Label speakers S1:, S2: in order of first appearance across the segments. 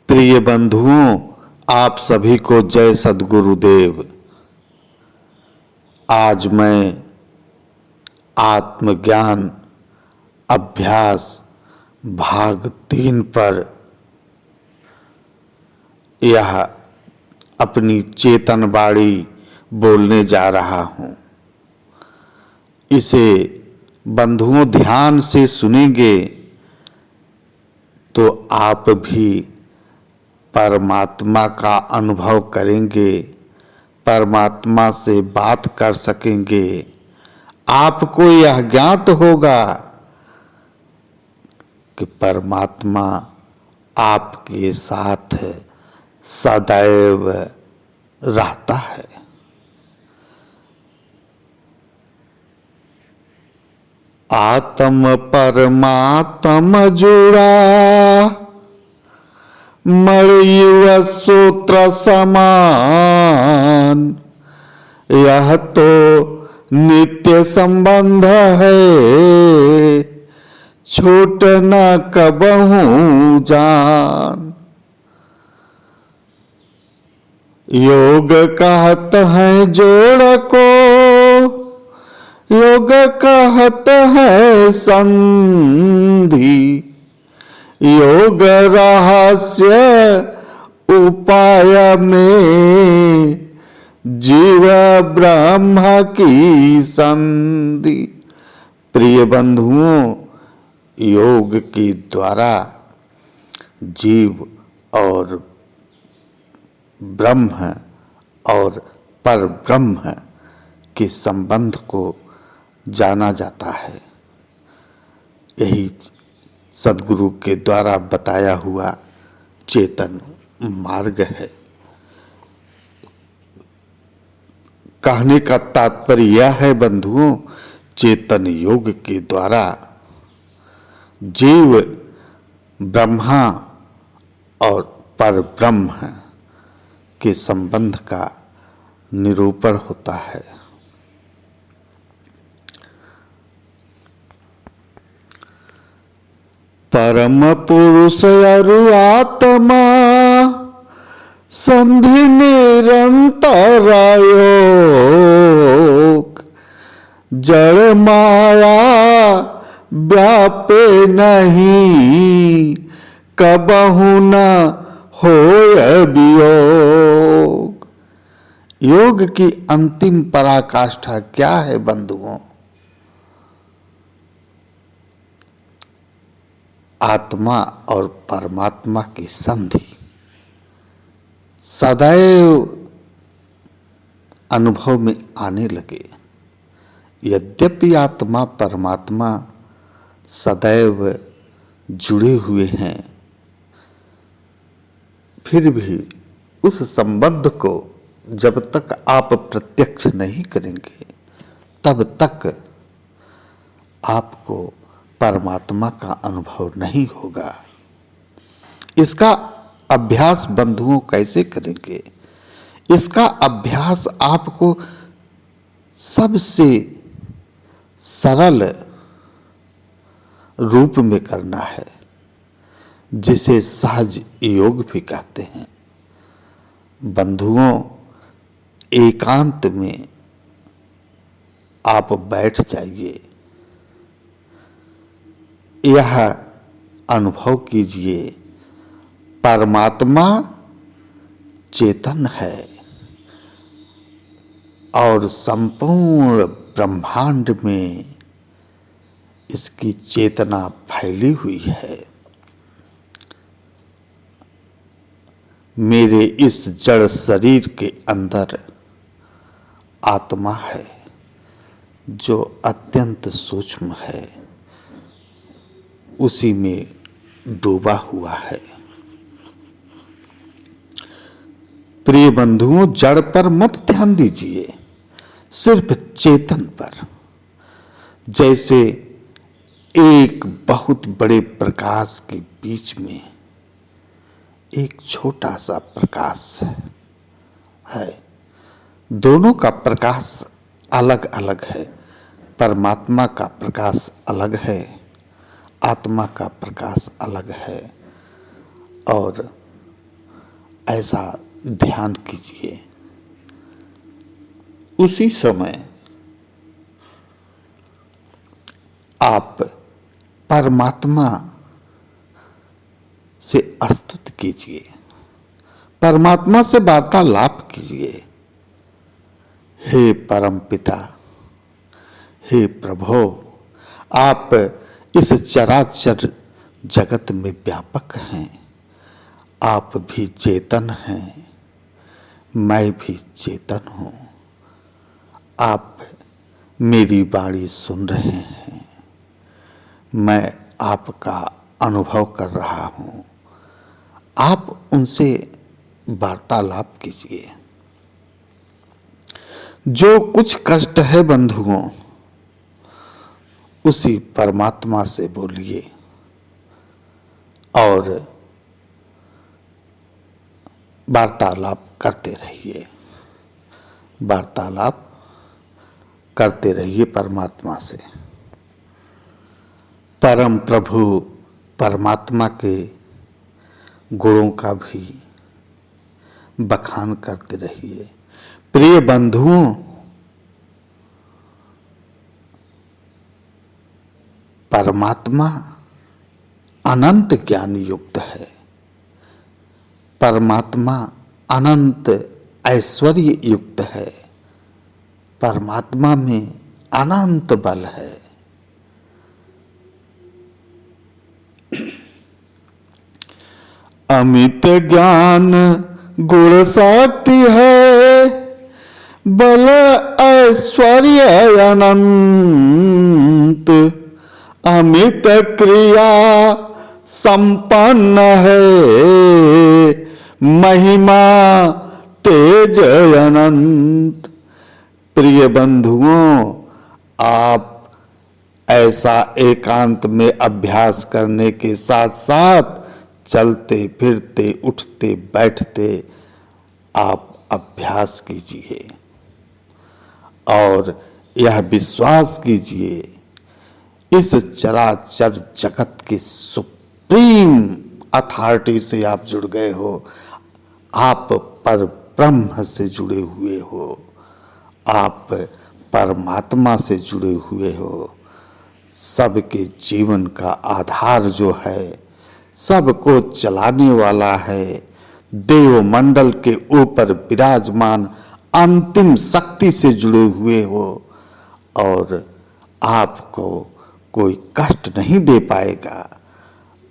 S1: प्रिय बंधुओं, आप सभी को जय सद्गुरुदेव। आज मैं आत्मज्ञान अभ्यास भाग 3 पर यह अपनी चेतन वाणी बोलने जा रहा हूँ। इसे बंधुओं ध्यान से सुनेंगे तो आप भी परमात्मा का अनुभव करेंगे, परमात्मा से बात कर सकेंगे। आपको यह ज्ञात होगा कि परमात्मा आपके साथ सदैव रहता है। आत्म परमात्म जुड़ा मणियुव सूत्र समान, यह तो नित्य संबंध है, छूट न कबहू जान। योग कहत है जोड़ को, योग कहत है संधि, योग रहस्य उपाय में जीव ब्रह्म की संधि। प्रिय बंधुओं, योग के द्वारा जीव और ब्रह्म और पर ब्रह्म के संबंध को जाना जाता है। यही सद्गुरु के द्वारा बताया हुआ चेतन मार्ग है। कहने का तात्पर्य यह है बंधुओं, चेतन योग के द्वारा जीव ब्रह्मा और पर ब्रह्म के संबंध का निरूपण होता है। परम पुरुष अरु आत्मा संधि निरंतर योग, जड़ माया व्यापे नहीं, कबहु न होय वियोग। योग की अंतिम पराकाष्ठा क्या है बंधुओं? आत्मा और परमात्मा की संधि सदैव अनुभव में आने लगे। यद्यपि आत्मा परमात्मा सदैव जुड़े हुए हैं, फिर भी उस संबंध को जब तक आप प्रत्यक्ष नहीं करेंगे तब तक आपको परमात्मा का अनुभव नहीं होगा। इसका अभ्यास बंधुओं कैसे करेंगे? इसका अभ्यास आपको सबसे सरल रूप में करना है, जिसे सहज योग भी कहते हैं। बंधुओं, एकांत में आप बैठ जाइए, यह अनुभव कीजिए, परमात्मा चेतन है और संपूर्ण ब्रह्मांड में इसकी चेतना फैली हुई है। मेरे इस जड़ शरीर के अंदर आत्मा है जो अत्यंत सूक्ष्म है, उसी में डूबा हुआ है। प्रिय बंधुओं, जड़ पर मत ध्यान दीजिए, सिर्फ चेतन पर। जैसे एक बहुत बड़े प्रकाश के बीच में एक छोटा सा प्रकाश है। दोनों का प्रकाश अलग अलग है। परमात्मा का प्रकाश अलग है, आत्मा का प्रकाश अलग है और ऐसा ध्यान कीजिए। उसी समय आप परमात्मा से स्तुति कीजिए, परमात्मा से वार्तालाप कीजिए। हे परम पिता, हे प्रभु, आप इस चराचर जगत में व्यापक हैं। आप भी चेतन हैं, मैं भी चेतन हूँ। आप मेरी वाणी सुन रहे हैं, मैं आपका अनुभव कर रहा हूँ। आप उनसे वार्तालाप कीजिए। जो कुछ कष्ट है बंधुओं, उसी परमात्मा से बोलिए और वार्तालाप करते रहिए, वार्तालाप करते रहिए परमात्मा से। परम प्रभु परमात्मा के गुणों का भी बखान करते रहिए। प्रिय बंधुओं, परमात्मा अनंत ज्ञान युक्त है, परमात्मा अनंत ऐश्वर्य युक्त है, परमात्मा में अनंत बल है। अमित ज्ञान गुण शक्ति है, बल ऐश्वर्य अनंत, अमित क्रिया संपन्न है, महिमा तेज अनंत। प्रिय बंधुओं, आप ऐसा एकांत में अभ्यास करने के साथ साथ चलते फिरते उठते बैठते आप अभ्यास कीजिए और यह विश्वास कीजिए, इस चराचर जगत के सुप्रीम अथॉरिटी से आप जुड़ गए हो। आप पर ब्रह्म से जुड़े हुए हो, आप परमात्मा से जुड़े हुए हो। सबके जीवन का आधार जो है, सबको चलाने वाला है, देवमंडल के ऊपर विराजमान अंतिम शक्ति से जुड़े हुए हो और आपको कोई कष्ट नहीं दे पाएगा,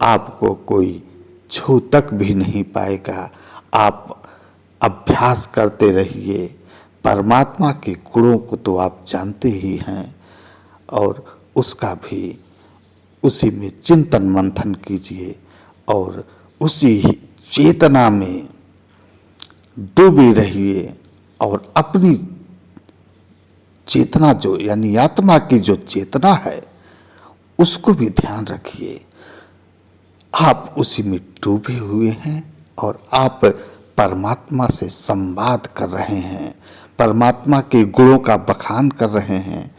S1: आपको कोई छू तक भी नहीं पाएगा। आप अभ्यास करते रहिए। परमात्मा के गुणों को तो आप जानते ही हैं और उसका भी उसी में चिंतन मंथन कीजिए और उसी ही चेतना में डूबे रहिए और अपनी चेतना जो यानी आत्मा की जो चेतना है उसको भी ध्यान रखिए। आप उसी में डूबे हुए हैं और आप परमात्मा से संवाद कर रहे हैं, परमात्मा के गुणों का बखान कर रहे हैं,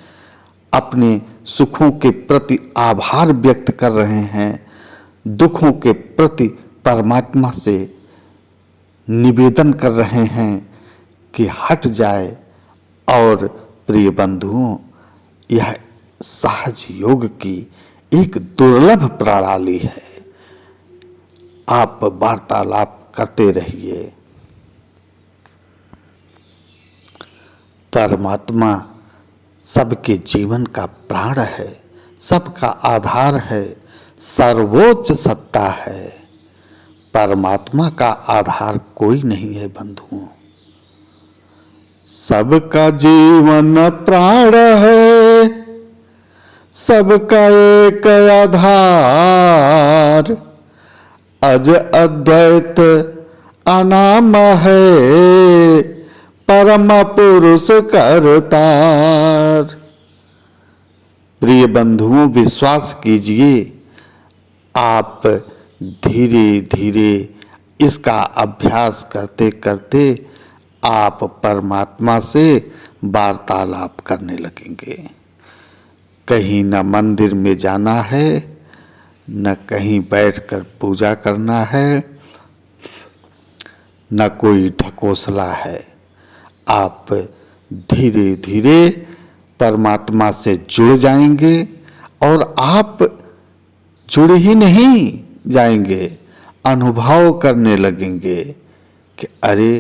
S1: अपने सुखों के प्रति आभार व्यक्त कर रहे हैं, दुखों के प्रति परमात्मा से निवेदन कर रहे हैं कि हट जाए। और प्रिय बंधुओं, यह सहज योग की एक दुर्लभ प्रणाली है। आप वार्तालाप करते रहिए। परमात्मा सबके जीवन का प्राण है, सबका आधार है, सर्वोच्च सत्ता है। परमात्मा का आधार कोई नहीं है बंधुओं। सबका जीवन प्राण है, सबका एक आधार, अज अद्वैत अनाम है, परम पुरुष करतार। प्रिय बंधुओं, विश्वास कीजिए, आप धीरे धीरे इसका अभ्यास करते करते आप परमात्मा से वार्तालाप करने लगेंगे। कहीं न मंदिर में जाना है, न कहीं बैठकर पूजा करना है, न कोई ढकोसला है। आप धीरे धीरे परमात्मा से जुड़ जाएंगे और आप जुड़ ही नहीं जाएंगे, अनुभव करने लगेंगे कि अरे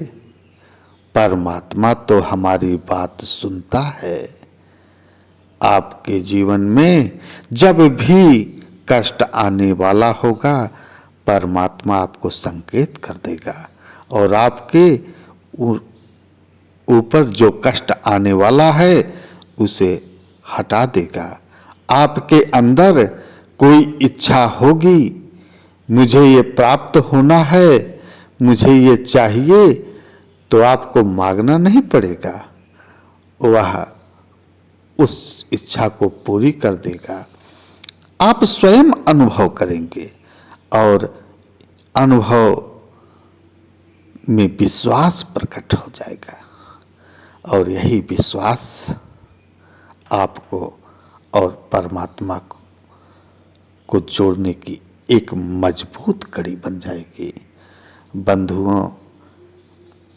S1: परमात्मा तो हमारी बात सुनता है। आपके जीवन में जब भी कष्ट आने वाला होगा, परमात्मा आपको संकेत कर देगा और आपके ऊपर जो कष्ट आने वाला है उसे हटा देगा। आपके अंदर कोई इच्छा होगी, मुझे ये प्राप्त होना है, मुझे ये चाहिए, तो आपको मांगना नहीं पड़ेगा, वह उस इच्छा को पूरी कर देगा। आप स्वयं अनुभव करेंगे और अनुभव में विश्वास प्रकट हो जाएगा और यही विश्वास आपको और परमात्मा को जोड़ने की एक मजबूत कड़ी बन जाएगी। बंधुओं,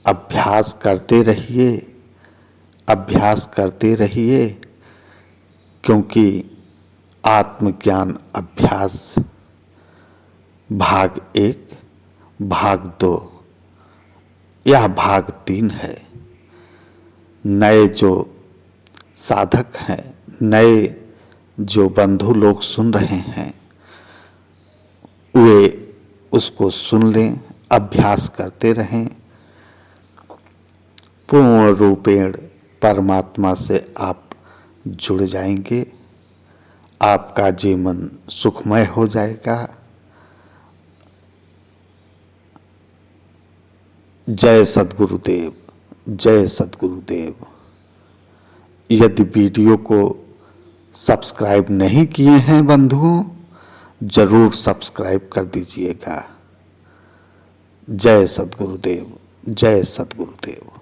S1: अभ्यास करते रहिए, अभ्यास करते रहिए, क्योंकि आत्मज्ञान अभ्यास भाग 1, भाग 2 यह भाग 3 है। नए जो साधक हैं, नए जो बंधु लोग सुन रहे हैं, वे उसको सुन लें, अभ्यास करते रहें। पूर्ण रूपेण परमात्मा से आप जुड़ जाएंगे, आपका जीवन सुखमय हो जाएगा। जय सद्गुरुदेव, जय सद्गुरुदेव। यदि वीडियो को सब्सक्राइब नहीं किए हैं बंधुओं, जरूर सब्सक्राइब कर दीजिएगा। जय सद्गुरुदेव, जय सद्गुरुदेव।